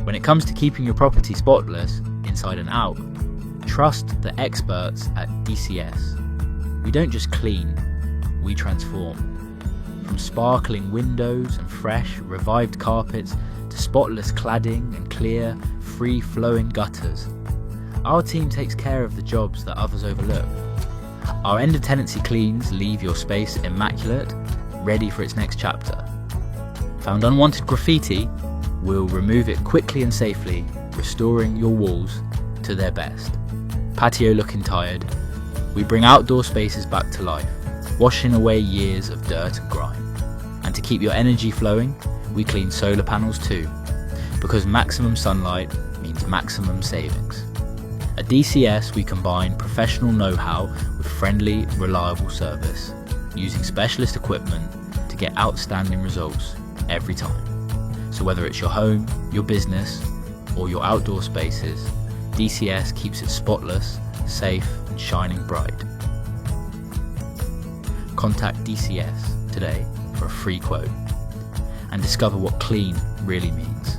When it comes to keeping your property spotless, inside and out, trust the experts at DCS. We don't just clean, we transform. From sparkling windows and fresh, revived carpets to spotless cladding and clear, free-flowing gutters, our team takes care of the jobs that others overlook. Our end-of-tenancy cleans leave your space immaculate, ready for its next chapter. Found unwanted graffiti? We'll remove it quickly and safely, restoring your walls to their best. Patio looking tired? We bring outdoor spaces back to life, washing away years of dirt and grime. And to keep your energy flowing, we clean solar panels too, because maximum sunlight means maximum savings. At DCS, we combine professional know-how with friendly, reliable service, using specialist equipment to get outstanding results every time. So whether it's your home, your business, or your outdoor spaces, DCS keeps it spotless, safe, and shining bright. Contact DCS today for a free quote and discover what clean really means.